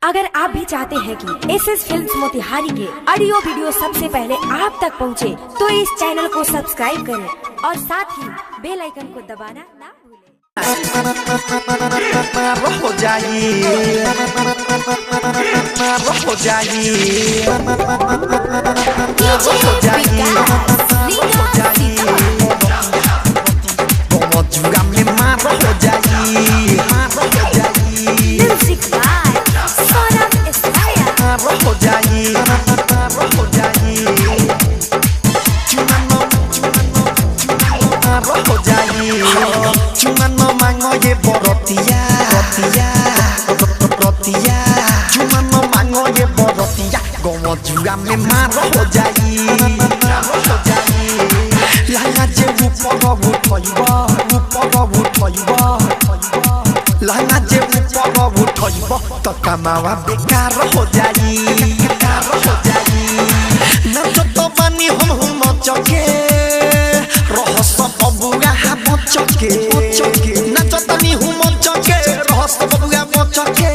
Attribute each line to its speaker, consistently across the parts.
Speaker 1: अगर आप भी चाहते हैं कि एसएस फिल्म्स मोतिहारी के ऑडियो वीडियो सबसे पहले आप तक पहुंचे, तो इस चैनल को सब्सक्राइब करें और साथ ही बेल आइकन को दबाना ना भूलें।
Speaker 2: हो जाइए चुमा न मांगो ये बरतिया चुमा न मांगो ये बरतिया गम जुआ में मार हो जाई लाया जे ऊपर उठइब लाया जे ऊपर उठइब तो कमावा बेकार हो जाई न तो बानी हम चके रहस्य बबुआ चके नाचतनी हुम चके रहस्य बबुआ चके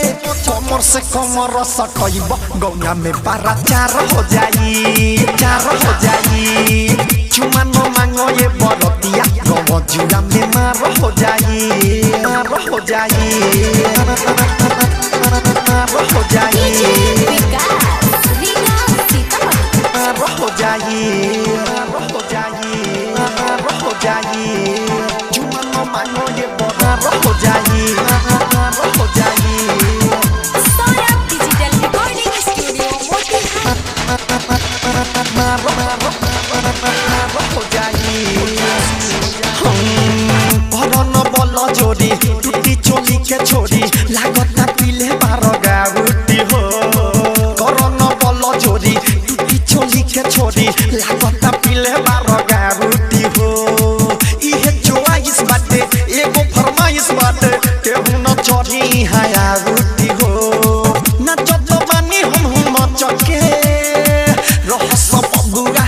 Speaker 2: कमर से कमर सटइब गौना में बारा चार हो जाई चुमा न मांगो ये बरतिया गम जुआ में मार हो जाई हो जाई चुमा न मांगो ये बरा हो जाई जोड़ी टूटी चोली के छोड़ी लागता पीले बार गाउटी हो करन बल जोड़ी टूटी चोली के छोड़ी लागता पीले बार गाउटी हो इहे चोइस बाटे एगो फरमाइश बाटे केहू न चढ़ी हाया रूटी हो नचत बानी हम चके रहस्य बबुआ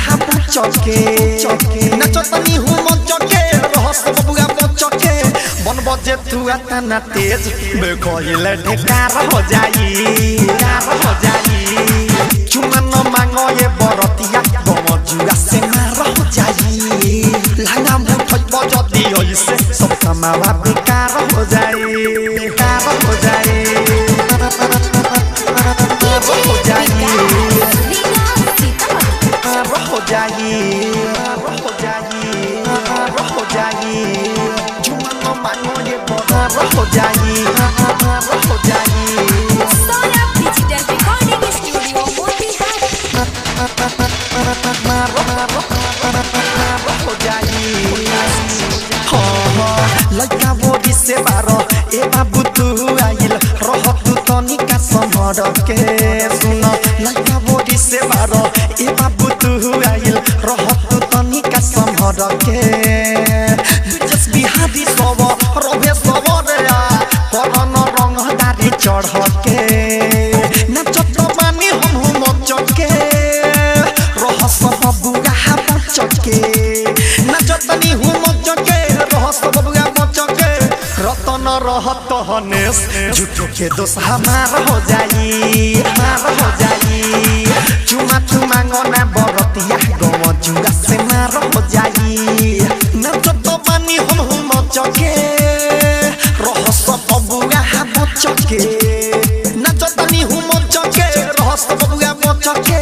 Speaker 2: चके नचतनी हम चके रहस्य बबुआ चके बन बजे तू आता तेज बेखोइले ढेकार हो जाई चुमा न मांगो ये बरतिया गम जुआ से मार हो जाई लांगा मुठइब जदी ओइसे सब कमावा बेकार हो जाई चुमा न मांगो ये बरा हो जाई
Speaker 1: डिजिटल रिकॉर्डिंग स्टूडियो मोतिहारी
Speaker 2: लइका बोरी से बारो ए बाबू तू आइल रह तू तनिका समर के सुन लइका बोरी से बारो ए बाबू तू आइल रह तू तनिका समर के बिजस बिहारी सब रवे सब रे करन रंग दारी चढ़ के नचत बानी हम चके रहस्य बबुआ चके नचतनी हम चके रहस्य बबुआ चके रतन रहत हनेस झूठो के दोष हमार हो जाई चुमा तू मांगो ना बरतिया गम जुआ से मार हो जाई नचत बानी हम चके रहस्य बबुआ चके नचतनी हम चके रहस्य बबुआ चके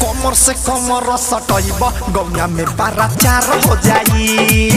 Speaker 2: कमर से कमर सटइब गौना में बारा चार हो जाई